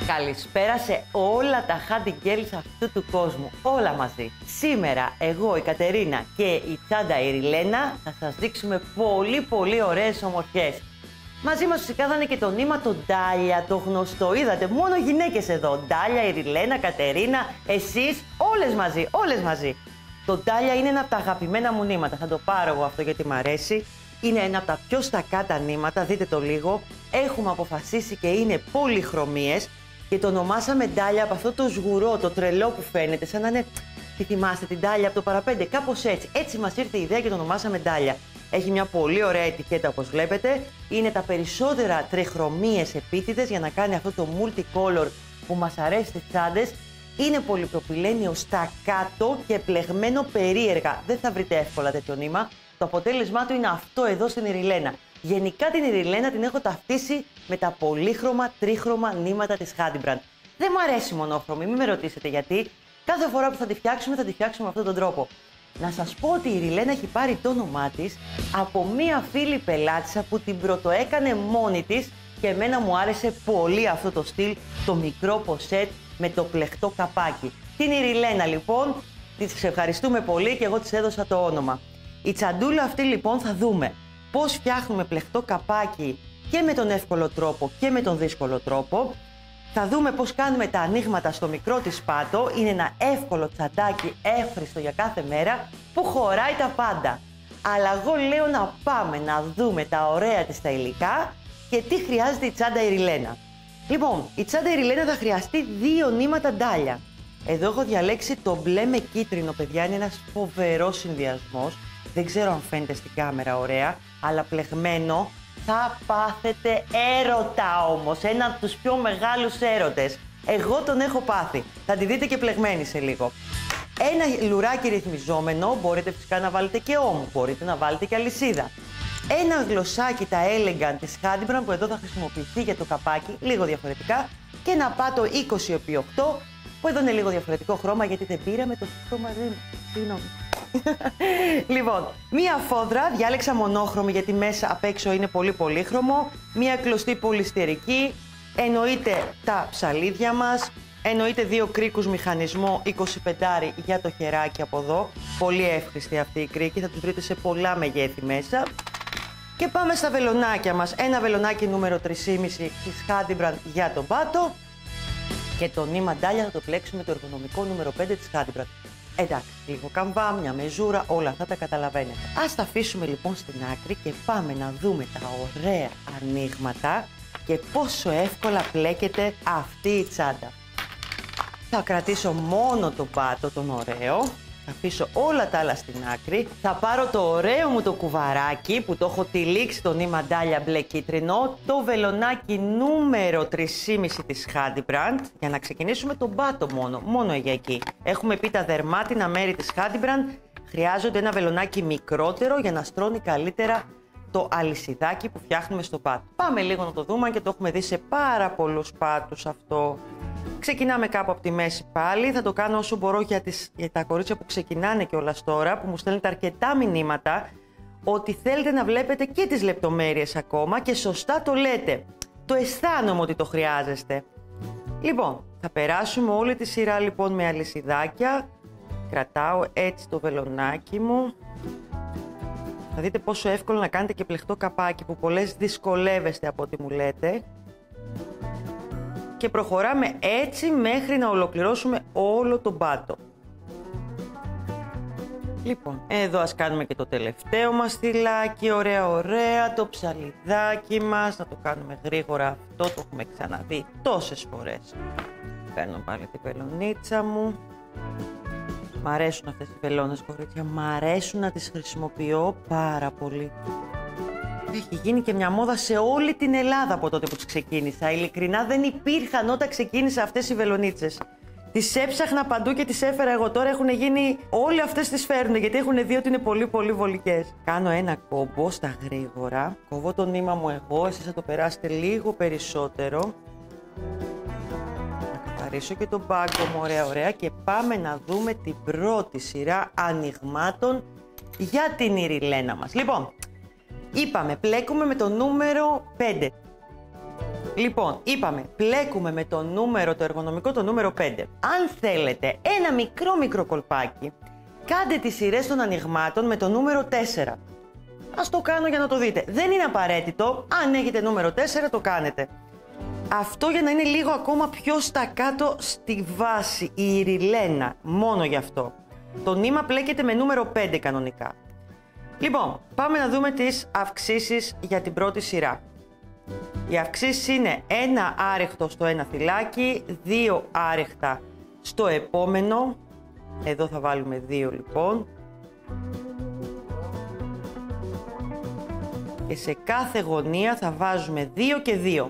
Καλησπέρα σε όλα τα hot girls αυτού του κόσμου, όλα μαζί. Σήμερα εγώ, η Κατερίνα και η Τσάντα η Ριλένα θα σας δείξουμε πολύ ωραίες ομορφιές. Μαζί μας φυσικά θα είναι και το νήμα το Ντάλια, το γνωστό, είδατε, μόνο γυναίκες εδώ. Ντάλια, η Ριλένα, Κατερίνα, εσείς, όλες μαζί. Το Ντάλια είναι ένα από τα αγαπημένα μου νήματα, θα το πάρω εγώ αυτό γιατί μ' αρέσει. Είναι ένα από τα πιο στακάτα νήματα, δείτε το λίγο. Έχουμε αποφασίσει και είναι πολυχρωμίες και το ονομάσαμε Ντάλια από αυτό το σγουρό, το τρελό που φαίνεται, σαν να είναι. Τι θυμάστε, την Ντάλια από το παραπέντε, κάπως έτσι. Έτσι μας ήρθε η ιδέα και το ονομάσαμε Ντάλια. Έχει μια πολύ ωραία ετικέτα όπως βλέπετε. Είναι τα περισσότερα τριχρωμίες επίτηδες για να κάνει αυτό το multicolor που μας αρέσει στις τσάντες. Είναι πολυπροπυλένιο στακάτο και πλεγμένο περίεργα. Δεν θα βρείτε εύκολα τέτοιο νήμα. Το αποτέλεσμά του είναι αυτό εδώ στην Ιριλένα. Γενικά την Ιριλένα την έχω ταυτίσει με τα πολύχρωμα, τρίχρωμα νήματα της Hadibrand. Δεν μου αρέσει μονόχρωμη, μην με ρωτήσετε γιατί. Κάθε φορά που θα τη φτιάξουμε με αυτόν τον τρόπο. Να σας πω ότι η Ιριλένα έχει πάρει το όνομά της από μία φίλη πελάτησα που την πρωτοέκανε μόνη της και εμένα μου άρεσε πολύ αυτό το στυλ, το μικρό ποσέτ με το πλεχτό καπάκι. Την Ιριλένα λοιπόν, της ευχαριστούμε πολύ και εγώ της έδωσα το όνομα. Η τσαντούλα αυτή λοιπόν θα δούμε πώς φτιάχνουμε πλεχτό καπάκι και με τον εύκολο τρόπο και με τον δύσκολο τρόπο. Θα δούμε πώς κάνουμε τα ανοίγματα στο μικρό της πάτο. Είναι ένα εύκολο τσαντάκι, εύχριστο για κάθε μέρα, που χωράει τα πάντα. Αλλά εγώ λέω να πάμε να δούμε τα ωραία της τα υλικά και τι χρειάζεται η τσάντα Ιριλένα. Λοιπόν, η τσάντα Ιριλένα θα χρειαστεί 2 νήματα ντάλια. Εδώ έχω διαλέξει το μπλε με κίτρινο, παιδιά, είναι ένας φοβερός συνδυασμός. Δεν ξέρω αν φαίνεται στην κάμερα ωραία, αλλά πλεγμένο. Θα πάθετε έρωτα όμως, ένα από τους πιο μεγάλους έρωτες. Εγώ τον έχω πάθει. Θα τη δείτε και πλεγμένη σε λίγο. Ένα λουράκι ρυθμιζόμενο, μπορείτε φυσικά να βάλετε και ώμου, μπορείτε να βάλετε και αλυσίδα. Ένα γλωσσάκι τα Elegant της Hadibrand που εδώ θα χρησιμοποιηθεί για το καπάκι, λίγο διαφορετικά. Και ένα πάτο 20x8 που εδώ είναι λίγο διαφορετικό χρώμα γιατί δεν πήραμε το χρώμα μαζί μου. Συγγνώμη. Λοιπόν, μία φόδρα, διάλεξα μονόχρωμη γιατί μέσα απ' έξω είναι πολύ πολύχρωμο. Μία κλωστή πολυστερική, εννοείται τα ψαλίδια μας, εννοείται 2 κρίκους μηχανισμό 25 για το χεράκι από εδώ. Πολύ εύχριστη αυτή η κρίκη, θα τους βρείτε σε πολλά μεγέθη μέσα. Και πάμε στα βελονάκια μας. Ένα βελονάκι νούμερο 3,5 της Hadibrand για τον πάτο. Και το νήμα ντάλια θα το πλέξουμε το εργονομικό νούμερο 5 της Hadibrand. Εντάξει, λίγο καμβά, μια μεζούρα, όλα αυτά τα καταλαβαίνετε. Ας τα αφήσουμε λοιπόν στην άκρη και πάμε να δούμε τα ωραία ανοίγματα και πόσο εύκολα πλέκεται αυτή η τσάντα. Θα κρατήσω μόνο το πάτο, τον ωραίο. Θα αφήσω όλα τα άλλα στην άκρη. Θα πάρω το ωραίο μου το κουβαράκι που το έχω τυλίξει το νήμα ντάλια μπλε κίτρινο. Το βελονάκι νούμερο 3,5 της Hadibrand. Για να ξεκινήσουμε τον πάτο μόνο για εκεί. Έχουμε πει τα δερμάτινα μέρη της Hadibrand. Χρειάζονται ένα βελονάκι μικρότερο για να στρώνει καλύτερα το αλυσιδάκι που φτιάχνουμε στο πάτο. Πάμε λίγο να το δούμε και το έχουμε δει σε πάρα πολλούς πάτους αυτό. Ξεκινάμε κάπου από τη μέση πάλι. Θα το κάνω όσο μπορώ για τα κορίτσια που ξεκινάνε κιόλας τώρα, που μου στέλνετε αρκετά μηνύματα, ότι θέλετε να βλέπετε και τις λεπτομέρειες ακόμα και σωστά το λέτε. Το αισθάνομαι ότι το χρειάζεστε. Λοιπόν, θα περάσουμε όλη τη σειρά λοιπόν με αλυσιδάκια. Κρατάω έτσι το βελονάκι μου. Θα δείτε πόσο εύκολο να κάνετε και πλεχτό καπάκι που πολλές δυσκολεύεστε από ό,τι μου λέτε. Και προχωράμε έτσι μέχρι να ολοκληρώσουμε όλο τον πάτο. Λοιπόν, εδώ ας κάνουμε και το τελευταίο μας στυλάκι, ωραία, το ψαλιδάκι μας, να το κάνουμε γρήγορα αυτό, το έχουμε ξαναδεί τόσες φορές. Παίρνω πάλι την βελονίτσα μου. Μ' αρέσουν αυτές οι βελόνες, κορίτσια, μ' αρέσουν να τις χρησιμοποιώ πάρα πολύ. Έχει γίνει και μια μόδα σε όλη την Ελλάδα από τότε που τις ξεκίνησα. Ειλικρινά δεν υπήρχαν όταν ξεκίνησα αυτές οι βελονίτσες. Τις έψαχνα παντού και τις έφερα εγώ. Τώρα έχουν γίνει, όλοι αυτές τις φέρνουν γιατί έχουν δει ότι είναι πολύ βολικές. Κάνω ένα κόμπο στα γρήγορα. Κοβώ το νήμα μου εγώ, εσείς θα το περάσετε λίγο περισσότερο. Να καθαρίσω και τον πάγκο μου ωραία και πάμε να δούμε την πρώτη σειρά ανοιγμάτων για την Ιριλένα μας. Λοιπόν, είπαμε, πλέκουμε με το νούμερο 5. Λοιπόν, είπαμε, πλέκουμε με το νούμερο, το εργονομικό, το νούμερο 5. Αν θέλετε ένα μικρό κολπάκι, κάντε τις σειρές των ανοιγμάτων με το νούμερο 4. Ας το κάνω για να το δείτε. Δεν είναι απαραίτητο, αν έχετε νούμερο 4 το κάνετε. Αυτό για να είναι λίγο ακόμα πιο στα κάτω στη βάση, η ριλένα, μόνο γι' αυτό. Το νήμα πλέκεται με νούμερο 5 κανονικά. Λοιπόν, πάμε να δούμε τις αυξήσεις για την πρώτη σειρά. Οι αυξήσεις είναι ένα άρεχτο στο ένα θυλάκι, 2 άρεχτα στο επόμενο. Εδώ θα βάλουμε 2 λοιπόν. Και σε κάθε γωνία θα βάζουμε 2 και 2.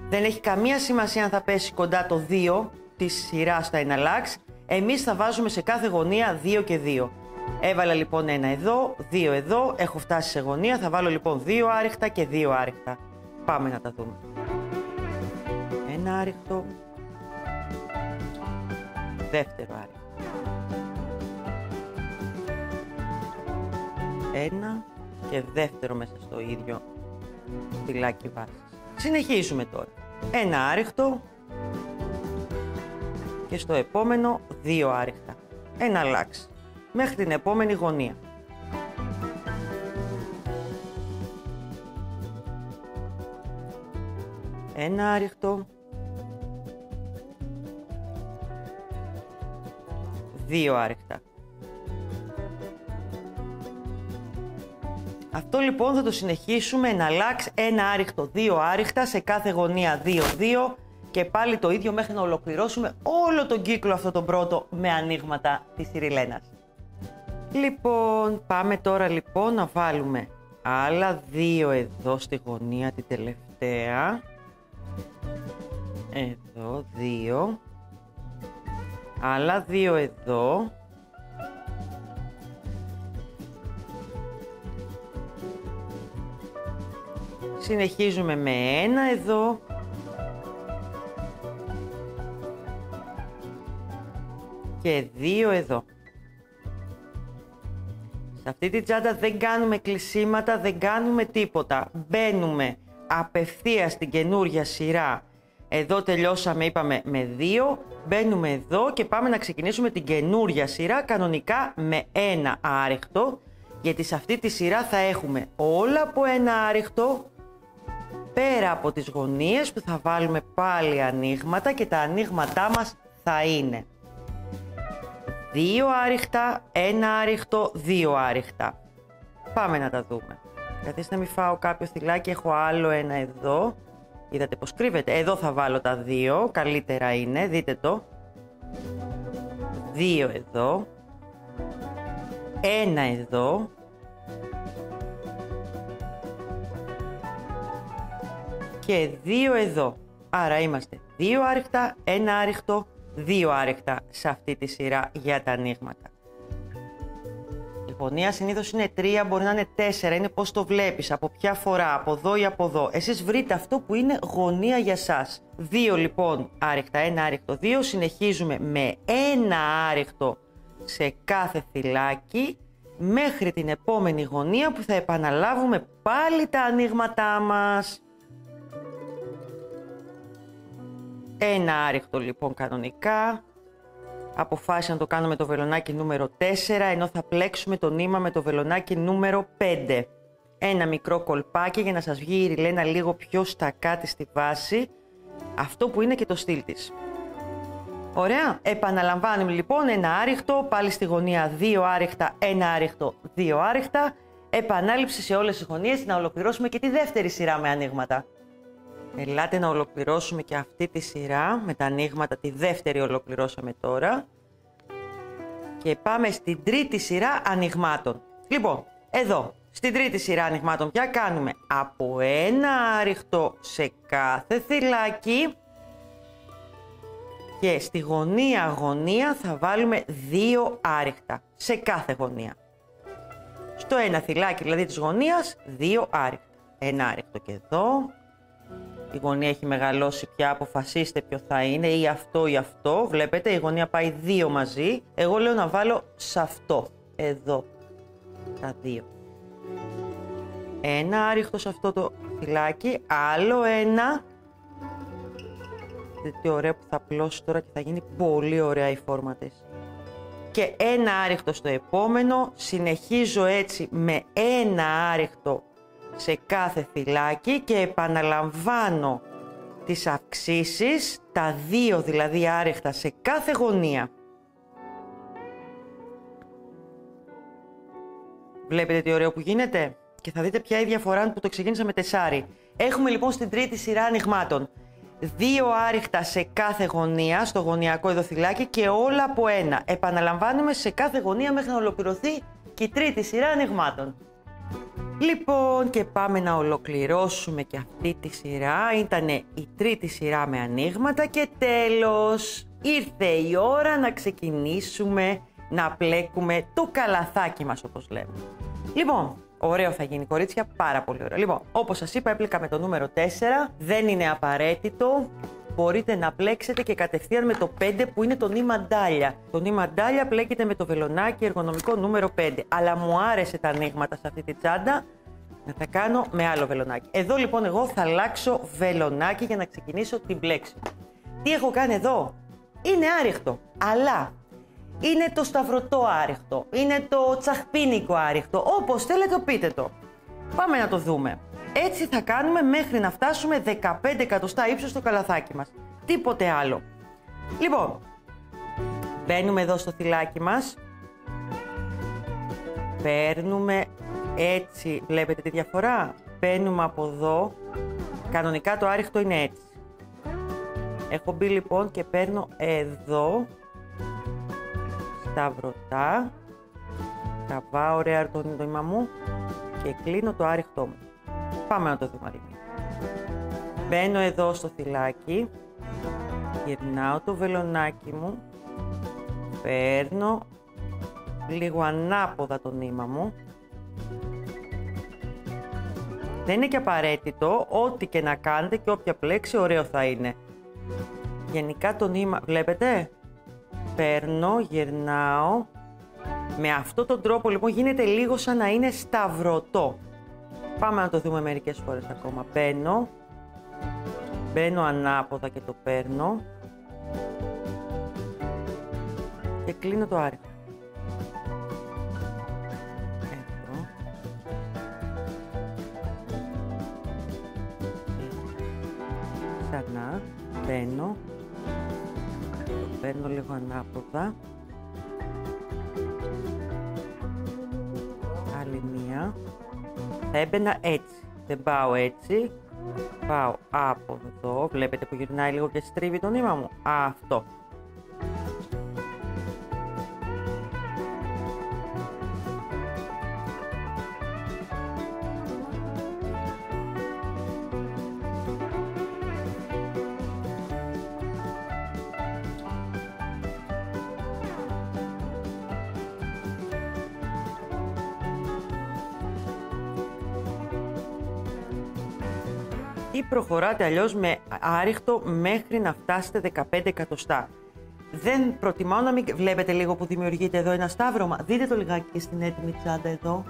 Δεν έχει καμία σημασία αν θα πέσει κοντά το 2 της σειράς στα εναλλάξ. Εμείς θα βάζουμε σε κάθε γωνία 2 και 2. Έβαλα λοιπόν ένα εδώ, 2 εδώ, έχω φτάσει σε γωνία, θα βάλω λοιπόν 2 άρεχτα και 2 άρεχτα. Πάμε να τα δούμε. Ένα άρεχτο, δεύτερο άρεχτο. Ένα και δεύτερο μέσα στο ίδιο φυλάκι βάσης. Συνεχίζουμε τώρα. Ένα άρεχτο και στο επόμενο 2 άρεχτα. Εναλλάξ. Μέχρι την επόμενη γωνία. Ένα άρεχτο, 2 άρεχτα. Αυτό λοιπόν θα το συνεχίσουμε εναλλάξ, ένα άρεχτο, 2 άρεχτα, σε κάθε γωνία 2-2 και πάλι το ίδιο μέχρι να ολοκληρώσουμε όλο τον κύκλο αυτό τον πρώτο με ανοίγματα της ριλένας. Λοιπόν, πάμε τώρα λοιπόν να βάλουμε άλλα 2 εδώ στη γωνία την τελευταία. Εδώ 2. Άλλα 2 εδώ. Συνεχίζουμε με ένα εδώ. Και 2 εδώ. Σε αυτή τη τσάντα δεν κάνουμε κλεισίματα, δεν κάνουμε τίποτα. Μπαίνουμε απευθείας στην καινούρια σειρά. Εδώ τελειώσαμε, είπαμε, με 2. Μπαίνουμε εδώ και πάμε να ξεκινήσουμε την καινούρια σειρά κανονικά με ένα άρεχτο. Γιατί σε αυτή τη σειρά θα έχουμε όλα από ένα άρεχτο, πέρα από τις γωνίες που θα βάλουμε πάλι ανοίγματα και τα ανοίγματά μας θα είναι 2 άρεχτα, ένα άρεχτο, 2 άρεχτα. Πάμε να τα δούμε. Καθίστε να μην φάω κάποιο θυλάκι, έχω άλλο ένα εδώ. Είδατε πως κρύβεται. Εδώ θα βάλω τα 2, καλύτερα είναι, δείτε το. 2 εδώ. Ένα εδώ. Και 2 εδώ. Άρα είμαστε 2 άρεχτα, ένα άρεχτο, 2 άρεχτα σε αυτή τη σειρά για τα ανοίγματα. Η γωνία συνήθως είναι 3, μπορεί να είναι 4, είναι πώς το βλέπεις, από ποια φορά, από εδώ ή από εδώ. Εσείς βρείτε αυτό που είναι γωνία για σας. 2 λοιπόν άρεχτα, ένα άρεχτο, 2, συνεχίζουμε με ένα άρεχτο σε κάθε θυλάκι μέχρι την επόμενη γωνία που θα επαναλάβουμε πάλι τα ανοίγματά μας. Ένα άρεχτο λοιπόν κανονικά. Αποφάσισα να το κάνω με το βελονάκι νούμερο 4, ενώ θα πλέξουμε το νήμα με το βελονάκι νούμερο 5. Ένα μικρό κολπάκι για να σας βγει η ριλένα λίγο πιο στα κάτω στη βάση, αυτό που είναι και το στυλ της. Ωραία, επαναλαμβάνουμε λοιπόν ένα άρεχτο, πάλι στη γωνία 2 άρεχτα, ένα άρεχτο, 2 άρεχτα. Επανάληψη σε όλες τις γωνίες, να ολοκληρώσουμε και τη δεύτερη σειρά με ανοίγματα. Ελάτε να ολοκληρώσουμε και αυτή τη σειρά με τα ανοίγματα, τη δεύτερη ολοκληρώσαμε τώρα. Και πάμε στην τρίτη σειρά ανοιγμάτων. Λοιπόν, εδώ, στην τρίτη σειρά ανοιγμάτων πια κάνουμε από ένα άρεχτο σε κάθε θυλάκι. Και στη γωνία θα βάλουμε 2 άρεχτα σε κάθε γωνία. Στο ένα θυλάκι δηλαδή της γωνίας 2 άρεχτα. Ένα άρεχτο και εδώ. Η γωνία έχει μεγαλώσει πια, αποφασίστε ποιο θα είναι, ή αυτό ή αυτό. Βλέπετε, η γωνία πάει 2 μαζί. Εγώ λέω να βάλω σε αυτό, εδώ, τα 2. Ένα άρεχτο σε αυτό το φυλάκι, άλλο ένα Βλέπετε τι ωραία που θα απλώσει τώρα και θα γίνει πολύ ωραία η φόρμα της. Και ένα άριχτο στο επόμενο, συνεχίζω έτσι με ένα άριχτο σε κάθε φυλάκι και επαναλαμβάνω τις αυξήσεις, τα 2 δηλαδή άριχτα σε κάθε γωνία. Βλέπετε τι ωραίο που γίνεται και θα δείτε ποια η διαφορά που το ξεκίνησα με 4. Έχουμε λοιπόν στην τρίτη σειρά ανοιγμάτων 2 άριχτα σε κάθε γωνία, στο γωνιακό εδώ φυλάκι και όλα από ένα. Επαναλαμβάνουμε σε κάθε γωνία μέχρι να ολοκληρωθεί και η τρίτη σειρά ανοιγμάτων. Λοιπόν, και πάμε να ολοκληρώσουμε και αυτή τη σειρά. Ήτανε η τρίτη σειρά με ανοίγματα και τέλος ήρθε η ώρα να ξεκινήσουμε να πλέκουμε το καλαθάκι μας, όπως λέμε. Λοιπόν, ωραίο θα γίνει, κορίτσια, πάρα πολύ ωραίο. Λοιπόν, όπως σας είπα, έπλεκα με το νούμερο 4. Δεν είναι απαραίτητο. Μπορείτε να πλέξετε και κατευθείαν με το 5 που είναι το νι μαντάλια. Το νι μαντάλια πλέκεται με το βελονάκι εργονομικό νούμερο 5. Αλλά μου άρεσε τα ανοίγματα σε αυτή τη τσάντα να τα κάνω με άλλο βελονάκι. Εδώ λοιπόν εγώ θα αλλάξω βελονάκι για να ξεκινήσω την πλέξη. Τι έχω κάνει εδώ? Είναι άριχτο, αλλά είναι το σταυρωτό άριχτο, είναι το τσαχπίνικο άριχτο, όπως θέλετε πείτε το. Πάμε να το δούμε. Έτσι θα κάνουμε μέχρι να φτάσουμε 15 εκατοστά ύψος στο καλαθάκι μας. Τίποτε άλλο. Λοιπόν, μπαίνουμε εδώ στο θυλάκι μας. Παίρνουμε έτσι, βλέπετε τη διαφορά. Παίρνουμε από εδώ. Κανονικά το άριχτο είναι έτσι. Έχω μπει λοιπόν και παίρνω εδώ. Σταυρωτά. Τραβάω ωραία το νήμα μου και κλείνω το άριχτό μου. Πάμε να το δούμε άλλη μία. Μπαίνω εδώ στο θυλάκι, γυρνάω το βελονάκι μου, παίρνω λίγο ανάποδα το νήμα μου. Δεν είναι και απαραίτητο, ό,τι και να κάνετε και όποια πλέξη ωραίο θα είναι. Γενικά το νήμα, βλέπετε, παίρνω, γυρνάω. Με αυτόν τον τρόπο λοιπόν γίνεται λίγο σαν να είναι σταυρωτό. Πάμε να το δούμε μερικές φορές ακόμα. Μπαίνω ανάποδα και το παίρνω και κλείνω το άριχτο. Εδώ. Ξανά μπαίνω, το παίρνω λίγο ανάποδα. Άλλη μία. Θα έμπαινα έτσι, δεν πάω έτσι, πάω από εδώ, βλέπετε που γυρνάει λίγο και στρίβει το νήμα μου, αυτό. Ή προχωράτε αλλιώς με άριχτο μέχρι να φτάσετε 15 εκατοστά. Δεν προτιμάω να μην βλέπετε λίγο που δημιουργείται εδώ ένα σταύρωμα. Δείτε το λιγάκι και στην έτοιμη τσάντα εδώ.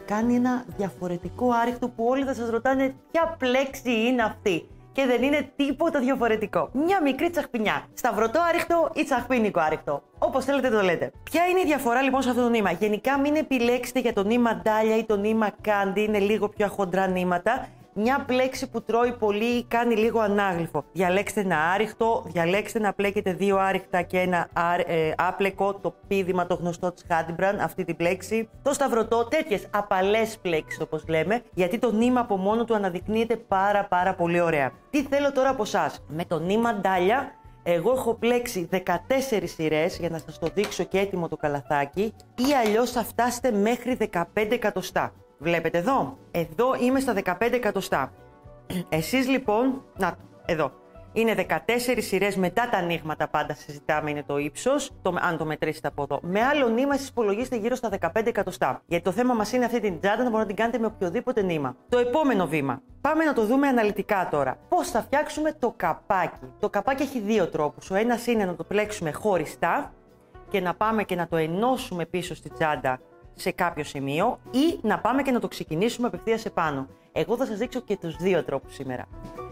Κάνει ένα διαφορετικό άριχτο που όλοι θα σας ρωτάνε ποια πλέξη είναι αυτή. Και δεν είναι τίποτα διαφορετικό. Μια μικρή τσαχπινιά. Σταυρωτό άριχτο ή τσαχπίνικο άριχτο. Όπως θέλετε το λέτε. Ποια είναι η διαφορά λοιπόν σε αυτό το νήμα? Γενικά μην επιλέξετε για το νήμα ντάλια ή το νήμα κάντι, είναι λίγο πιο χοντρά νήματα. Μια πλέξη που τρώει πολύ ή κάνει λίγο ανάγλυφο. Διαλέξτε ένα άριχτο, διαλέξτε να πλέκετε 2 άριχτα και ένα άπλεκο, το πίδημα το γνωστό της Χάντιμπραν, αυτή την πλέξη. Το σταυρωτό, τέτοιες απαλές πλέξεις όπως λέμε, γιατί το νήμα από μόνο του αναδεικνύεται πάρα πολύ ωραία. Τι θέλω τώρα από εσάς? Με το νήμα ντάλια, εγώ έχω πλέξει 14 σειρές για να σας το δείξω και έτοιμο το καλαθάκι, ή αλλιώς θα φτάσετε μέχρι 15 εκατοστά. Βλέπετε εδώ, εδώ είμαι στα 15 εκατοστά. Εσείς λοιπόν, εδώ, είναι 14 σειρές μετά τα ανοίγματα, πάντα συζητάμε είναι το ύψος, αν το μετρήσετε από εδώ. Με άλλο νήμα εσείς υπολογίστε γύρω στα 15 εκατοστά. Γιατί το θέμα μας είναι αυτή την τσάντα να μπορείτε να την κάνετε με οποιοδήποτε νήμα. Το επόμενο βήμα. Πάμε να το δούμε αναλυτικά τώρα. Πώς θα φτιάξουμε το καπάκι? Το καπάκι έχει 2 τρόπους. Ο ένας είναι να το πλέξουμε χωριστά και να πάμε και να το ενώσουμε πίσω στη τσάντα σε κάποιο σημείο, ή να πάμε και να το ξεκινήσουμε απευθείας επάνω. Εγώ θα σας δείξω και τους 2 τρόπους σήμερα.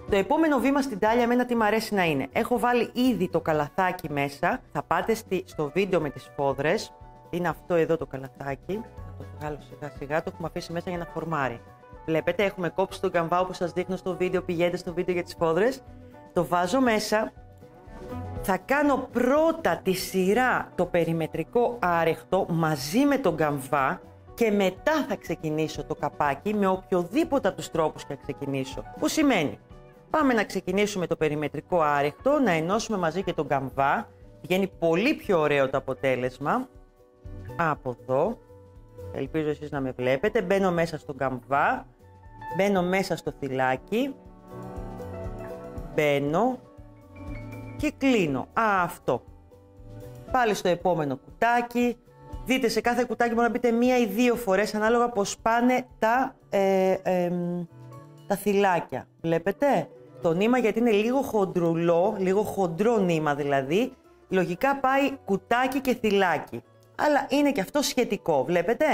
Το επόμενο βήμα στην τάλια, εμένα τι μου αρέσει να είναι. Έχω βάλει ήδη το καλαθάκι μέσα. Θα πάτε στο βίντεο με τις σφόδρες. Είναι αυτό εδώ το καλαθάκι. Θα το βγάλω σιγά σιγά. Το έχουμε αφήσει μέσα για να φορμάρει. Βλέπετε, έχουμε κόψει τον καμβά όπως σας δείχνω στο βίντεο. Πηγαίνετε στο βίντεο για τις σφόδρες. Το βάζω μέσα. Θα κάνω πρώτα τη σειρά το περιμετρικό άρεχτο μαζί με τον καμβά και μετά θα ξεκινήσω το καπάκι με οποιοδήποτε από τους τρόπους θα ξεκινήσω. Που σημαίνει, πάμε να ξεκινήσουμε το περιμετρικό άρεχτο, να ενώσουμε μαζί και τον καμβά. Βγαίνει πολύ πιο ωραίο το αποτέλεσμα. Από εδώ, ελπίζω εσείς να με βλέπετε, μπαίνω μέσα στον καμβά, μπαίνω μέσα στο θυλάκι, μπαίνω και κλείνω. Αυτό. Πάλι στο επόμενο κουτάκι. Δείτε, σε κάθε κουτάκι μπορεί να μπείτε 1 ή 2 φορές ανάλογα πως πάνε τα θυλάκια. Βλέπετε, το νήμα γιατί είναι λίγο χοντρουλό, λίγο χοντρό νήμα δηλαδή, λογικά πάει κουτάκι και θυλάκι. Αλλά είναι και αυτό σχετικό, βλέπετε.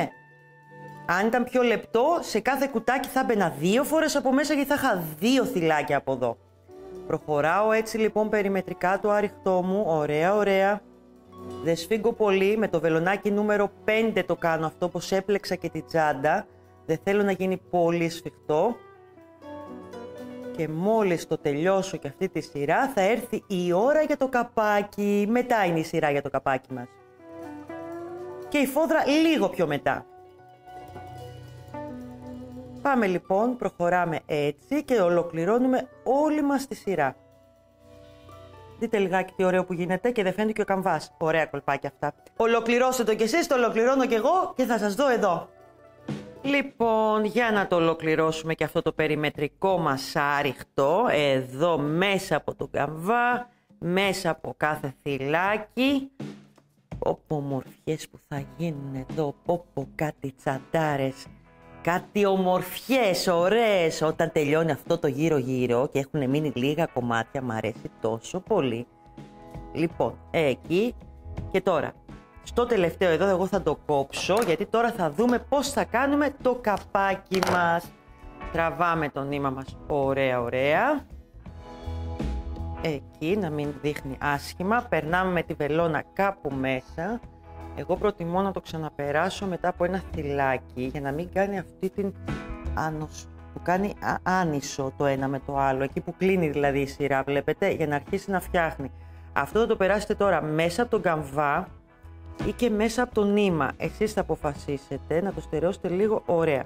Αν ήταν πιο λεπτό, σε κάθε κουτάκι θα μπαίνα 2 φορές από μέσα και θα είχα 2 θυλάκια από εδώ. Προχωράω έτσι λοιπόν περιμετρικά το άρυχτό μου, ωραία ωραία. Δεν σφίγγω πολύ, με το βελονάκι νούμερο 5 το κάνω αυτό, πως έπλεξα και τη τσάντα. Δεν θέλω να γίνει πολύ σφιχτό. Και μόλις το τελειώσω και αυτή τη σειρά θα έρθει η ώρα για το καπάκι. Μετά είναι η σειρά για το καπάκι μας. Και η φόδρα λίγο πιο μετά. Πάμε λοιπόν, προχωράμε έτσι και ολοκληρώνουμε όλη μας τη σειρά. Δείτε λιγάκι τι ωραίο που γίνεται και δεν φαίνεται και ο καμβάς. Ωραία κολπάκια αυτά. Ολοκληρώστε το κι εσείς, το ολοκληρώνω κι εγώ και θα σας δω εδώ. Λοιπόν, για να το ολοκληρώσουμε και αυτό το περιμετρικό μας άρυχτο, εδώ μέσα από τον καμβά, μέσα από κάθε θυλάκι. Πόπο ομορφιές που θα γίνουν εδώ, πόπο κάτι τσαντάρες. Κάτι ομορφιές, ωραίες, όταν τελειώνει αυτό το γύρω-γύρω και έχουν μείνει λίγα κομμάτια, μ' αρέσει τόσο πολύ. Λοιπόν, εκεί και τώρα, στο τελευταίο εδώ εγώ θα το κόψω, γιατί τώρα θα δούμε πώς θα κάνουμε το καπάκι μας. Τραβάμε το νήμα μας, ωραία, ωραία. Εκεί, να μην δείχνει άσχημα, περνάμε με τη βελόνα κάπου μέσα. Εγώ προτιμώ να το ξαναπεράσω μετά από ένα θυλάκι για να μην κάνει αυτή την που κάνει άνισο το ένα με το άλλο, εκεί που κλείνει δηλαδή η σειρά, βλέπετε, για να αρχίσει να φτιάχνει. Αυτό θα το περάσετε τώρα μέσα από τον καμβά ή και μέσα από το νήμα. Εσείς θα αποφασίσετε να το στερεώσετε λίγο ωραία.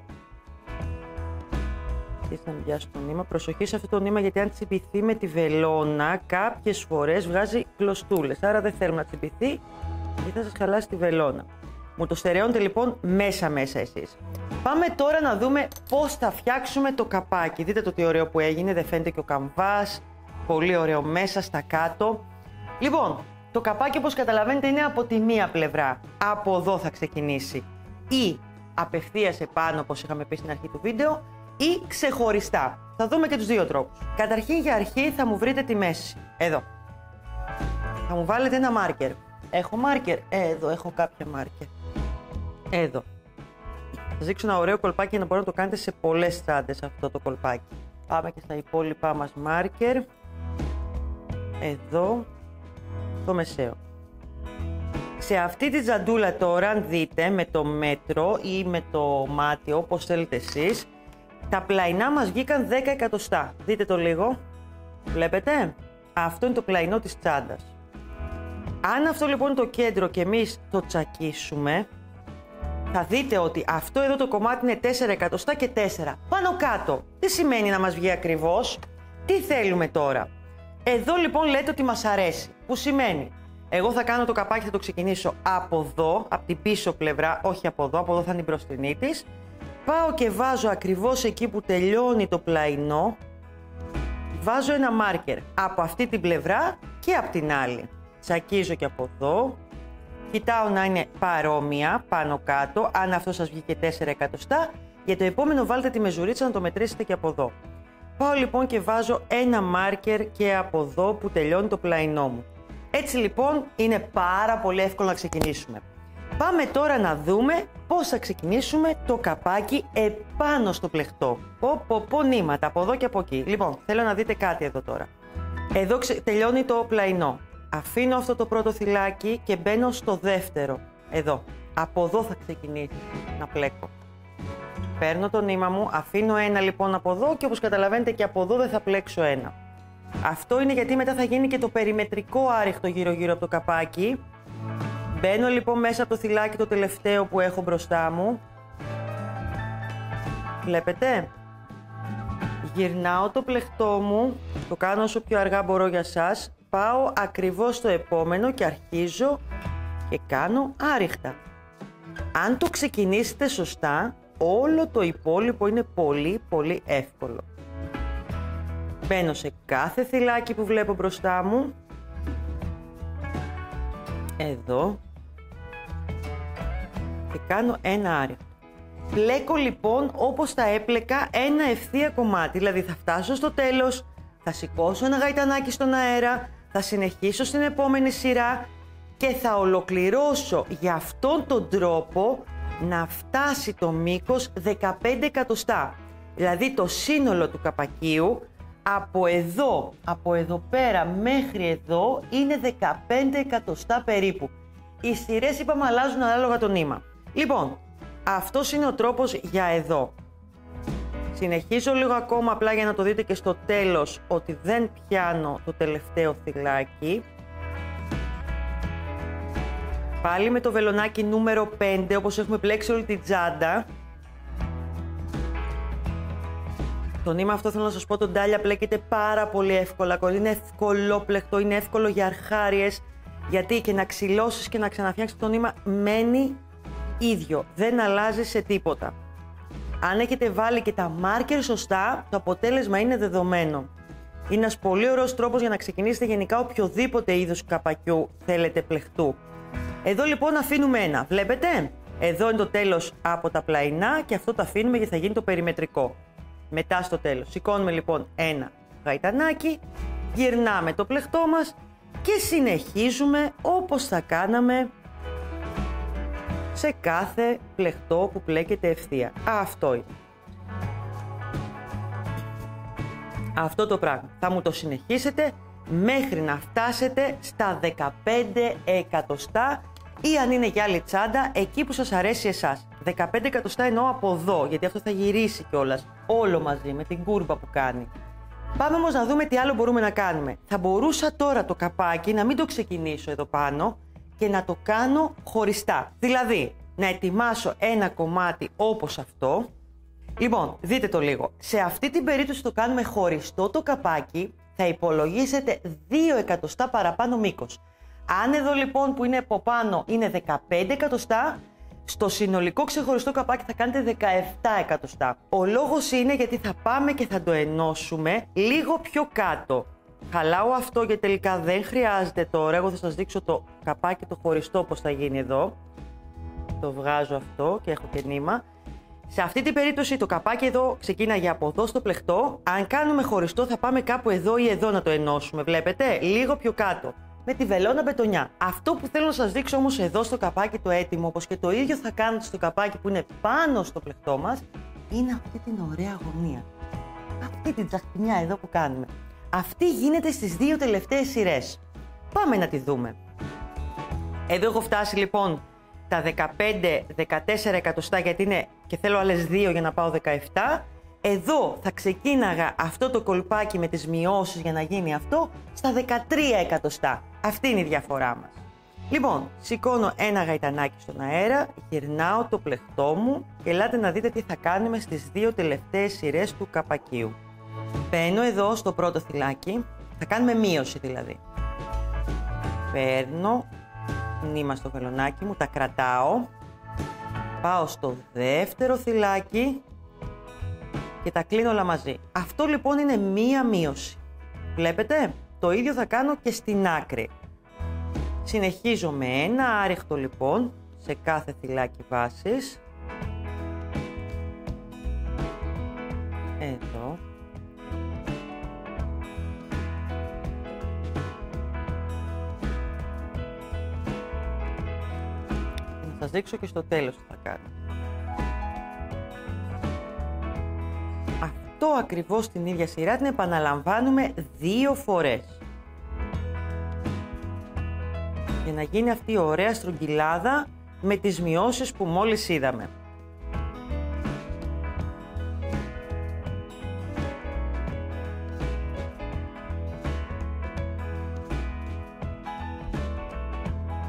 Εσείς να πιάσετε το νήμα. Προσοχή σε αυτό το νήμα, γιατί αν τσιμπηθεί με τη βελόνα κάποιες φορές βγάζει κλωστούλες, άρα δεν θέλουμε να τσιμπηθεί ή θα σας χαλάσει τη βελόνα. Μου το στερεώνετε λοιπόν μέσα εσείς. Πάμε τώρα να δούμε πώς θα φτιάξουμε το καπάκι. Δείτε το τι ωραίο που έγινε, δεν φαίνεται και ο καμβάς. Πολύ ωραίο μέσα στα κάτω. Λοιπόν, το καπάκι όπως καταλαβαίνετε είναι από τη μία πλευρά. Από εδώ θα ξεκινήσει. Ή απευθείας επάνω όπως είχαμε πει στην αρχή του βίντεο, ή ξεχωριστά. Θα δούμε και τους δύο τρόπους. Καταρχήν για αρχή θα μου βρείτε τη μέση. Εδώ. Θα μου βάλετε ένα μάρκερ. Έχω μάρκερ. Εδώ έχω κάποια μάρκερ. Εδώ. Θα σας δείξω ένα ωραίο κολπάκι για να μπορείτε να το κάνετε σε πολλές τσάντες αυτό το κολπάκι. Πάμε και στα υπόλοιπά μας μάρκερ. Εδώ. Το μεσαίο. Σε αυτή τη τζαντούλα τώρα, αν δείτε με το μέτρο ή με το μάτι, όπως θέλετε εσείς, τα πλαϊνά μας βγήκαν 10 εκατοστά. Δείτε το λίγο. Βλέπετε. Αυτό είναι το πλαϊνό της τσάντας. Αν αυτό λοιπόν είναι το κέντρο και εμείς το τσακίσουμε, θα δείτε ότι αυτό εδώ το κομμάτι είναι 4 εκατοστά και 4. Πάνω κάτω. Τι σημαίνει να μας βγει ακριβώς. Τι θέλουμε τώρα. Εδώ λοιπόν λέτε ότι μας αρέσει. Που σημαίνει, εγώ θα κάνω το καπάκι, θα το ξεκινήσω από εδώ, από την πίσω πλευρά, όχι από εδώ θα είναι η μπροστινή της. Πάω και βάζω ακριβώς εκεί που τελειώνει το πλαϊνό, βάζω ένα μάρκερ από αυτή την πλευρά και από την άλλη. Τσακίζω και από εδώ, κοιτάω να είναι παρόμοια πάνω κάτω, αν αυτό σας βγήκε 4 εκατοστά, για το επόμενο βάλτε τη μεζουρίτσα να το μετρήσετε και από εδώ. Πάω λοιπόν και βάζω ένα μάρκερ και από εδώ που τελειώνει το πλαϊνό μου. Έτσι λοιπόν είναι πάρα πολύ εύκολο να ξεκινήσουμε. Πάμε τώρα να δούμε πώς θα ξεκινήσουμε το καπάκι επάνω στο πλεχτό. Πω νήματα από εδώ και από εκεί. Λοιπόν, θέλω να δείτε κάτι εδώ τώρα. Εδώ τελειώνει το πλαϊνό. Αφήνω αυτό το πρώτο θυλάκι και μπαίνω στο δεύτερο. Εδώ. Από εδώ θα ξεκινήσει να πλέκω. Παίρνω το νήμα μου, αφήνω ένα λοιπόν από εδώ και όπως καταλαβαίνετε και από εδώ δεν θα πλέξω ένα. Αυτό είναι γιατί μετά θα γίνει και το περιμετρικό άριχτο γύρω-γύρω από το καπάκι. Μπαίνω λοιπόν μέσα από το θυλάκι το τελευταίο που έχω μπροστά μου. Βλέπετε. Γυρνάω το πλεχτό μου, το κάνω όσο πιο αργά μπορώ για σας. Πάω ακριβώς στο επόμενο και αρχίζω και κάνω άριχτα. Αν το ξεκινήσετε σωστά, όλο το υπόλοιπο είναι πολύ εύκολο. Μπαίνω σε κάθε θυλάκι που βλέπω μπροστά μου. Εδώ. Και κάνω ένα άριχτο. Πλέκω λοιπόν όπως θα έπλεκα ένα ευθεία κομμάτι. Δηλαδή θα φτάσω στο τέλος, θα σηκώσω ένα γαϊτανάκι στον αέρα, θα συνεχίσω στην επόμενη σειρά και θα ολοκληρώσω για αυτόν τον τρόπο να φτάσει το μήκος 15 εκατοστά. Δηλαδή το σύνολο του καπακίου από εδώ πέρα μέχρι εδώ είναι 15 εκατοστά περίπου. Οι σειρές είπαμε αλλάζουν ανάλογα το νήμα. Λοιπόν, αυτός είναι ο τρόπος για εδώ. Συνεχίζω λίγο ακόμα απλά για να το δείτε και στο τέλος ότι δεν πιάνω το τελευταίο θυλάκι. Πάλι με το βελονάκι νούμερο 5, όπως έχουμε πλέξει όλη την τσάντα. Το νήμα αυτό θέλω να σας πω, το ντάλια πλέκεται πάρα πολύ εύκολα. Είναι εύκολο πλεκτό, είναι εύκολο για αρχάριες. Γιατί και να ξυλώσεις και να ξαναφτιάξεις το νήμα μένει ίδιο. Δεν αλλάζει σε τίποτα. Αν έχετε βάλει και τα μάρκερ σωστά, το αποτέλεσμα είναι δεδομένο. Είναι ένας πολύ ωραίος τρόπος για να ξεκινήσετε γενικά οποιοδήποτε είδος καπακιού θέλετε πλεχτού. Εδώ λοιπόν αφήνουμε ένα. Βλέπετε, εδώ είναι το τέλος από τα πλαϊνά και αυτό το αφήνουμε γιατί θα γίνει το περιμετρικό. Μετά στο τέλος σηκώνουμε λοιπόν ένα γαϊτανάκι, γυρνάμε το πλεχτό μας και συνεχίζουμε όπως θα κάναμε σε κάθε πλεχτό που πλέκεται ευθεία. Αυτό είναι. Αυτό το πράγμα θα μου το συνεχίσετε μέχρι να φτάσετε στα 15 εκατοστά ή αν είναι για άλλη τσάντα, εκεί που σας αρέσει εσάς. 15 εκατοστά εννοώ από εδώ, γιατί αυτό θα γυρίσει κιόλας όλο μαζί με την κούρμπα που κάνει. Πάμε όμως να δούμε τι άλλο μπορούμε να κάνουμε. Θα μπορούσα τώρα το καπάκι να μην το ξεκινήσω εδώ πάνω και να το κάνω χωριστά. Δηλαδή, να ετοιμάσω ένα κομμάτι όπως αυτό. Λοιπόν, δείτε το λίγο. Σε αυτή την περίπτωση το κάνουμε χωριστό το καπάκι, θα υπολογίσετε 2 εκατοστά παραπάνω μήκος. Αν εδώ λοιπόν που είναι από πάνω είναι 15 εκατοστά, στο συνολικό ξεχωριστό καπάκι θα κάνετε 17 εκατοστά. Ο λόγος είναι γιατί θα πάμε και θα το ενώσουμε λίγο πιο κάτω. Χαλάω αυτό γιατί τελικά δεν χρειάζεται τώρα. Εγώ θα σας δείξω το καπάκι το χωριστό πώς θα γίνει εδώ. Το βγάζω αυτό και έχω και νήμα. Σε αυτή την περίπτωση το καπάκι εδώ ξεκίναγε από εδώ στο πλεχτό. Αν κάνουμε χωριστό θα πάμε κάπου εδώ ή εδώ να το ενώσουμε. Βλέπετε, λίγο πιο κάτω. Με τη βελόνα μπετονιά. Αυτό που θέλω να σας δείξω όμως εδώ στο καπάκι το έτοιμο, όπως και το ίδιο θα κάνετε στο καπάκι που είναι πάνω στο πλεχτό μας, είναι αυτή την ωραία γωνία. Αυτή την τσαχπινιά εδώ που κάνουμε. Αυτή γίνεται στις δύο τελευταίες σειρές. Πάμε να τη δούμε. Εδώ έχω φτάσει λοιπόν τα 15-14 εκατοστά γιατί είναι και θέλω άλλες 2 για να πάω 17. Εδώ θα ξεκίναγα αυτό το κολπάκι με τις μειώσεις για να γίνει αυτό στα 13 εκατοστά. Αυτή είναι η διαφορά μας. Λοιπόν, σηκώνω ένα γαϊτανάκι στον αέρα, γυρνάω το πλεχτό μου και ελάτε να δείτε τι θα κάνουμε στις δύο τελευταίες σειρές του καπακίου. Μπαίνω εδώ στο πρώτο θυλάκι, θα κάνουμε μείωση δηλαδή. Παίρνω νήμα στο βελονάκι μου, τα κρατάω, πάω στο δεύτερο θυλάκι και τα κλείνω όλα μαζί. Αυτό λοιπόν είναι μία μείωση. Βλέπετε, το ίδιο θα κάνω και στην άκρη. Συνεχίζω με ένα άριχτο λοιπόν σε κάθε θυλάκι βάσης. Εδώ. σας δείξω και στο τέλος τι θα κάνω. Αυτό ακριβώς την ίδια σειρά την επαναλαμβάνουμε 2 φορές. Για να γίνει αυτή η ωραία στρογγυλάδα με τις μειώσεις που μόλις είδαμε.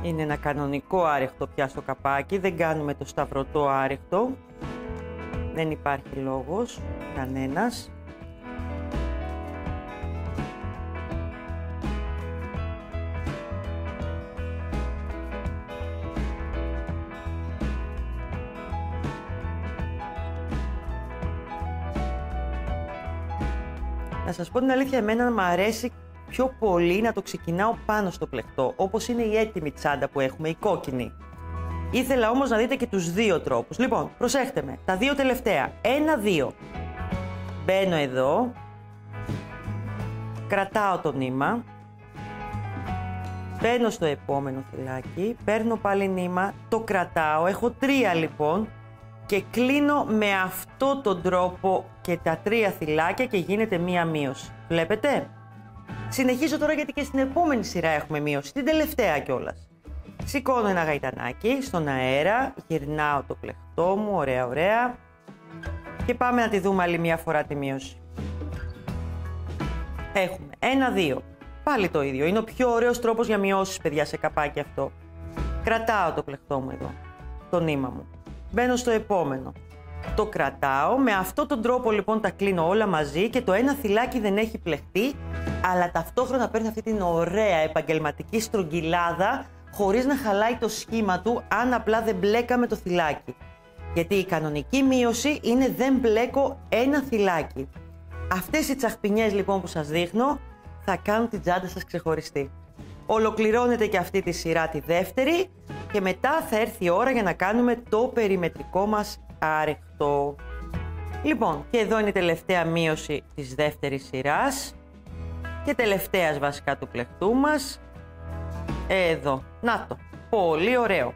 Είναι ένα κανονικό άριχτο πια στο καπάκι, δεν κάνουμε το σταυρωτό άριχτο. Δεν υπάρχει λόγος, κανένας. Να σας πω την αλήθεια, εμένα μου αρέσει πιο πολύ να το ξεκινάω πάνω στο πλεκτό, όπως είναι η έτοιμη τσάντα που έχουμε, η κόκκινη. Ήθελα όμως να δείτε και τους 2 τρόπους. Λοιπόν, προσέχτε με, τα 2 τελευταία. 1-2. Μπαίνω εδώ, κρατάω το νήμα, μπαίνω στο επόμενο θυλάκι, παίρνω πάλι νήμα, το κρατάω, έχω 3 λοιπόν και κλείνω με αυτό τον τρόπο και τα 3 θυλάκια και γίνεται μία μείωση. Βλέπετε? Συνεχίζω τώρα γιατί και στην επόμενη σειρά έχουμε μείωση, την τελευταία κιόλας. Σηκώνω ένα γαϊτανάκι στον αέρα, γυρνάω το πλεκτό μου, ωραία ωραία. Και πάμε να τη δούμε άλλη μία φορά τη μείωση. Έχουμε 1-2. Πάλι το ίδιο. Είναι ο πιο ωραίος τρόπος για μειώσεις, παιδιά, σε καπάκι αυτό. Κρατάω το πλεκτό μου εδώ, το νήμα μου. Μπαίνω στο επόμενο. Το κρατάω. Με αυτόν τον τρόπο λοιπόν τα κλείνω όλα μαζί και το ένα θυλάκι δεν έχει πλεχτεί, αλλά ταυτόχρονα παίρνει αυτή την ωραία επαγγελματική στρογγυλάδα χωρίς να χαλάει το σχήμα του, αν απλά δεν μπλέκαμε το θυλάκι. Γιατί η κανονική μείωση είναι δεν μπλέκω ένα θυλάκι. Αυτές οι τσαχπινιές λοιπόν που σας δείχνω θα κάνουν την τσάντα σας ξεχωριστή. Ολοκληρώνεται και αυτή τη σειρά τη δεύτερη και μετά θα έρθει η ώρα για να κάνουμε το περιμετρικό μας άρεκτο. Λοιπόν, και εδώ είναι η τελευταία μείωση της δεύτερης σειράς και τελευταίας βασικά του πλεκτού μας. Εδώ, να το, πολύ ωραίο.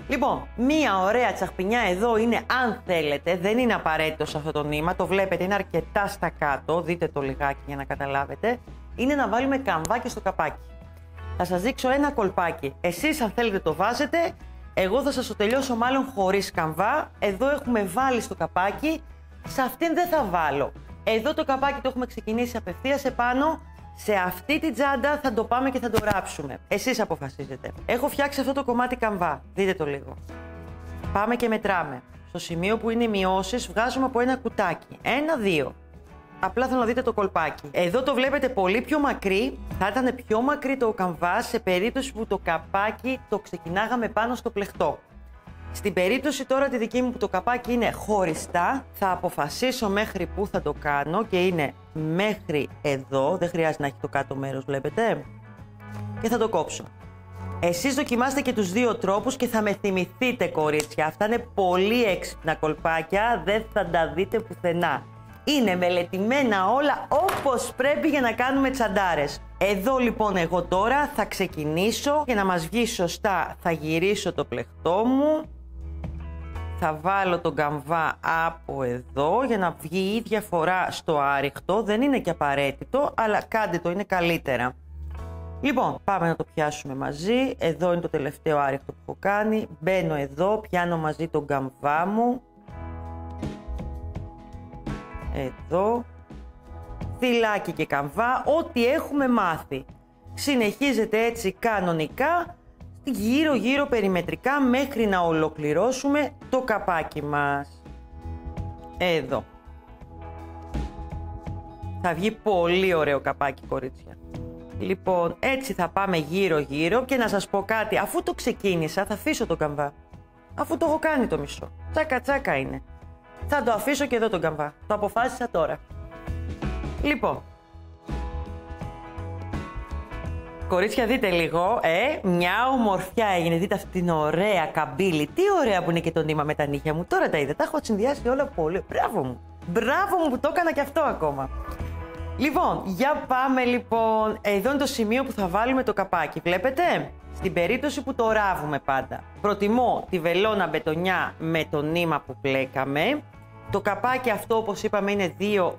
Λοιπόν, μία ωραία τσαχπινιά εδώ είναι, αν θέλετε, δεν είναι απαραίτητο σε αυτό το νήμα, το βλέπετε, είναι αρκετά στα κάτω, δείτε το λιγάκι για να καταλάβετε, είναι να βάλουμε καμβάκι στο καπάκι. Θα σας δείξω ένα κολπάκι, εσείς αν θέλετε το βάζετε, εγώ θα σας το τελειώσω μάλλον χωρίς καμβά. Εδώ έχουμε βάλει στο καπάκι, σε αυτήν δεν θα βάλω. Εδώ το καπάκι το έχουμε ξεκινήσει απευθείας επάνω, σε αυτή την τσάντα θα το πάμε και θα το ράψουμε. Εσείς αποφασίζετε. Έχω φτιάξει αυτό το κομμάτι καμβά, δείτε το λίγο. Πάμε και μετράμε. Στο σημείο που είναι οι μειώσεις βγάζουμε από ένα κουτάκι. 1-2. Απλά θέλω να δείτε το κολπάκι. Εδώ το βλέπετε πολύ πιο μακρύ. Θα ήταν πιο μακρύ το καμβά σε περίπτωση που το καπάκι το ξεκινάγαμε πάνω στο πλεκτό. Στην περίπτωση τώρα τη δική μου που το καπάκι είναι χωριστά, θα αποφασίσω μέχρι που θα το κάνω και είναι μέχρι εδώ, δεν χρειάζεται να έχει το κάτω μέρος, βλέπετε, και θα το κόψω. Εσείς δοκιμάστε και τους 2 τρόπους και θα με θυμηθείτε, κορίτσια. Αυτά είναι πολύ έξυπνα κολπάκια, δεν θα τα δείτε πουθενά. Είναι μελετημένα όλα όπως πρέπει για να κάνουμε τσαντάρες. Εδώ λοιπόν εγώ τώρα θα ξεκινήσω, για να μας βγει σωστά θα γυρίσω το πλεκτό μου. Θα βάλω τον καμβά από εδώ για να βγει η ίδια φορά στο άριχτο. Δεν είναι και απαραίτητο, αλλά κάντε το, είναι καλύτερα. Λοιπόν, πάμε να το πιάσουμε μαζί. Εδώ είναι το τελευταίο άριχτο που έχω κάνει. Μπαίνω εδώ, πιάνω μαζί τον καμβά μου. Εδώ. Θυλάκι και καμβά, ό,τι έχουμε μάθει. Συνεχίζεται έτσι κανονικά, γύρω-γύρω περιμετρικά μέχρι να ολοκληρώσουμε το καπάκι μας. Εδώ. Θα βγει πολύ ωραίο καπάκι, κορίτσια. Λοιπόν, έτσι θα πάμε γύρω-γύρω και να σας πω κάτι. Αφού το ξεκίνησα, θα αφήσω το καμβά. Αφού το έχω κάνει το μισό. Τσάκα-τσάκα είναι. Θα το αφήσω και εδώ τον καμβά. Το αποφάσισα τώρα. Λοιπόν. Κορίτσια, δείτε λίγο, μια ομορφιά έγινε. Δείτε αυτή την ωραία καμπύλη. Τι ωραία που είναι και το νήμα με τα νύχια μου. Τώρα τα είδα, τα έχω συνδυάσει όλα πολύ. Μπράβο μου. Μπράβο μου που το έκανα και αυτό ακόμα. Λοιπόν, για πάμε λοιπόν. Εδώ είναι το σημείο που θα βάλουμε το καπάκι. Βλέπετε, Στην περίπτωση που το ράβουμε πάντα, προτιμώ τη βελόνα μπετονιά με το νήμα που πλέκαμε. Το καπάκι αυτό, όπως είπαμε, είναι 2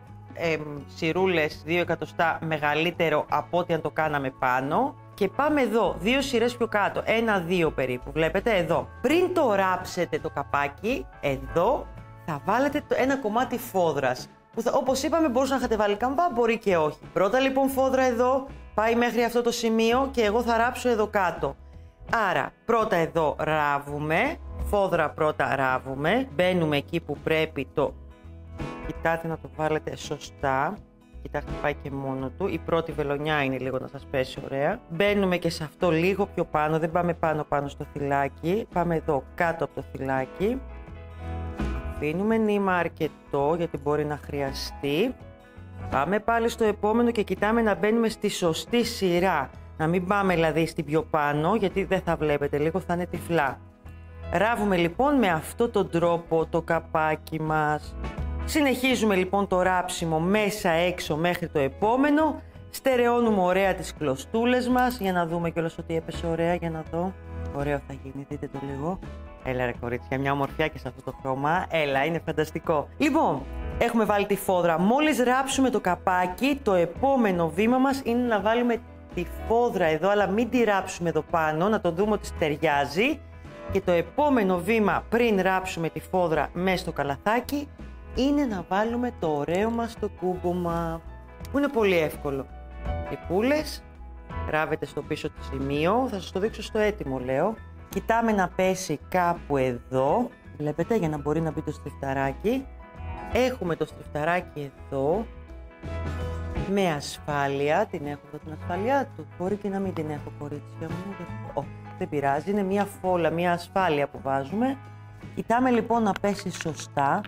σειρούλες, 2 εκατοστά μεγαλύτερο από ό,τι αν το κάναμε πάνω. Και πάμε εδώ, 2 σειρές πιο κάτω, 1-2 περίπου, βλέπετε εδώ. Πριν το ράψετε το καπάκι, εδώ θα βάλετε ένα κομμάτι φόδρας. Που όπως είπαμε, μπορούσε να είχατε βάλει καμβά, μπορεί και όχι. Πρώτα λοιπόν φόδρα εδώ, πάει μέχρι αυτό το σημείο και εγώ θα ράψω εδώ κάτω. Άρα πρώτα εδώ ράβουμε, φόδρα πρώτα ράβουμε, μπαίνουμε εκεί που πρέπει το... Κοιτάτε να το βάλετε σωστά. Κοιτάξτε, πάει και μόνο του. Η πρώτη βελονιά είναι λίγο να σας πέσει ωραία. Μπαίνουμε και σε αυτό λίγο πιο πάνω, δεν πάμε πάνω στο θυλάκι. Πάμε εδώ κάτω από το θυλάκι. Αφήνουμε νήμα αρκετό γιατί μπορεί να χρειαστεί. Πάμε πάλι στο επόμενο και κοιτάμε να μπαίνουμε στη σωστή σειρά. Να μην πάμε δηλαδή στην πιο πάνω γιατί δεν θα βλέπετε, λίγο θα είναι τυφλά. Ράβουμε λοιπόν με αυτόν τον τρόπο το καπάκι μας. Συνεχίζουμε λοιπόν το ράψιμο μέσα έξω μέχρι το επόμενο. Στερεώνουμε ωραία τις κλωστούλες μας για να δούμε κιόλας ότι έπεσε ωραία, για να δω. Ωραίο θα γίνει, δείτε το λίγο. Έλα ρε κορίτσια, μια ομορφιά και σε αυτό το χρώμα. Έλα, είναι φανταστικό. Λοιπόν, έχουμε βάλει τη φόδρα. Μόλις ράψουμε το καπάκι, το επόμενο βήμα μας είναι να βάλουμε τη φόδρα εδώ, αλλά μην τη ράψουμε εδώ πάνω, να το δούμε ότι ταιριάζει. Και το επόμενο βήμα πριν ράψουμε τη φόδρα μέσα στο καλαθάκι είναι να βάλουμε το ωραίο μας το κούμπομα, που είναι πολύ εύκολο. Οι πούλες, ράβετε στο πίσω το σημείο, θα σας το δείξω στο έτοιμο λέω. Κοιτάμε να πέσει κάπου εδώ, βλέπετε, για να μπορεί να μπει το στριφταράκι. Έχουμε το στριφταράκι εδώ, με ασφάλεια, την έχω εδώ την ασφάλειά του, μπορεί και να μην την έχω κορίτσια μου, δεν πειράζει, είναι μια φόλα, μια ασφάλεια που βάζουμε. Κοιτάμε λοιπόν να πέσει σωστά.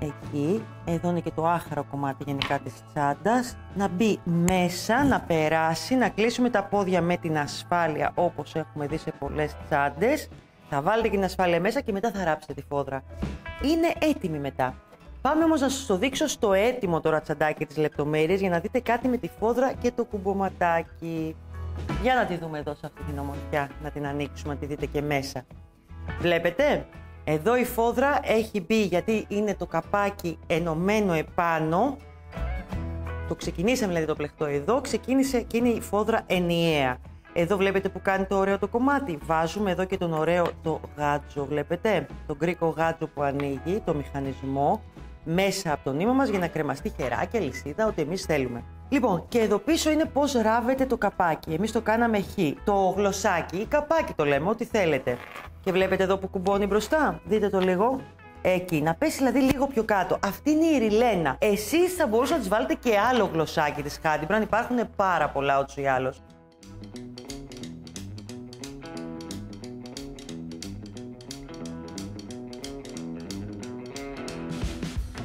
Εκεί, εδώ είναι και το άχαρο κομμάτι γενικά της τσάντας, να μπει μέσα, να περάσει, να κλείσουμε τα πόδια με την ασφάλεια όπως έχουμε δει σε πολλές τσάντες. Θα βάλετε και την ασφάλεια μέσα και μετά θα ράψετε τη φόδρα. Είναι έτοιμη μετά. Πάμε όμως να σας το δείξω στο έτοιμο τώρα τσαντάκι της λεπτομέρειες για να δείτε κάτι με τη φόδρα και το κουμποματάκι. Για να τη δούμε εδώ σε αυτή την ομορφιά, να την ανοίξουμε, να τη δείτε και μέσα. Βλέπετε? Εδώ η φόδρα έχει μπει γιατί είναι το καπάκι ενωμένο επάνω. Το ξεκινήσαμε δηλαδή το πλεκτό εδώ, ξεκίνησε και είναι η φόδρα ενιαία. Εδώ βλέπετε που κάνει το ωραίο το κομμάτι. Βάζουμε εδώ και τον ωραίο το γάτζο, βλέπετε, τον γκρίκο γάτζο που ανοίγει, το μηχανισμό, μέσα από το νήμα μας για να κρεμαστεί χεράκια, λυσίδα, ό,τι εμείς θέλουμε. Λοιπόν, και εδώ πίσω είναι πώς ράβεται το καπάκι. Εμείς το κάναμε χ, το γλωσσάκι ή καπάκι το λέμε, ό,τι θέλετε. Και βλέπετε εδώ που κουμπώνει μπροστά, δείτε το λίγο. Εκεί, να πέσει δηλαδή λίγο πιο κάτω. Αυτή είναι η ριλένα. Εσείς θα μπορούσατε να της βάλετε και άλλο γλωσσάκι της Handybrands, υπάρχουν πάρα πολλά ούτως ή άλλως.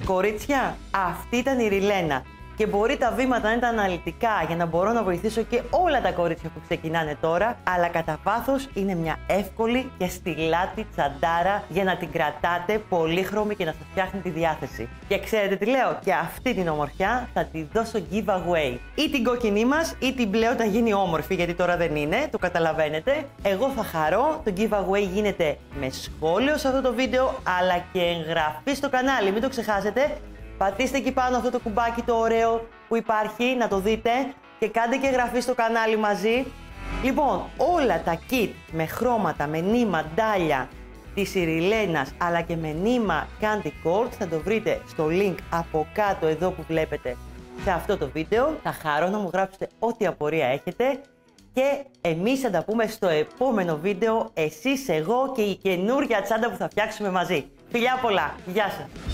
Κορίτσια, αυτή ήταν η ριλένα. Και μπορεί τα βήματα να είναι αναλυτικά για να μπορώ να βοηθήσω και όλα τα κορίτσια που ξεκινάνε τώρα, αλλά κατά βάθος είναι μια εύκολη και στιλάτη τσαντάρα για να την κρατάτε πολύχρωμη και να σας φτιάχνει τη διάθεση. Και ξέρετε τι λέω, και αυτή την ομορφιά θα τη δώσω giveaway. Ή την κόκκινή μας ή την μπλε όταν γίνει όμορφη, γιατί τώρα δεν είναι, το καταλαβαίνετε. Εγώ θα χαρώ, το giveaway γίνεται με σχόλιο σε αυτό το βίντεο, αλλά και εγγραφή στο κανάλι, μην το ξεχάσετε. Πατήστε εκεί πάνω αυτό το κουμπάκι το ωραίο που υπάρχει, να το δείτε και κάντε και εγγραφή στο κανάλι μαζί. Λοιπόν, όλα τα kit με χρώματα, με νήμα, ντάλια της Ιριλένας αλλά και με νήμα Candy Cord θα το βρείτε στο link από κάτω εδώ που βλέπετε σε αυτό το βίντεο. Θα χαρώ να μου γράψετε ό,τι απορία έχετε και εμείς θα τα πούμε στο επόμενο βίντεο, εσείς, εγώ και η καινούρια τσάντα που θα φτιάξουμε μαζί. Φιλιά πολλά, γεια σας!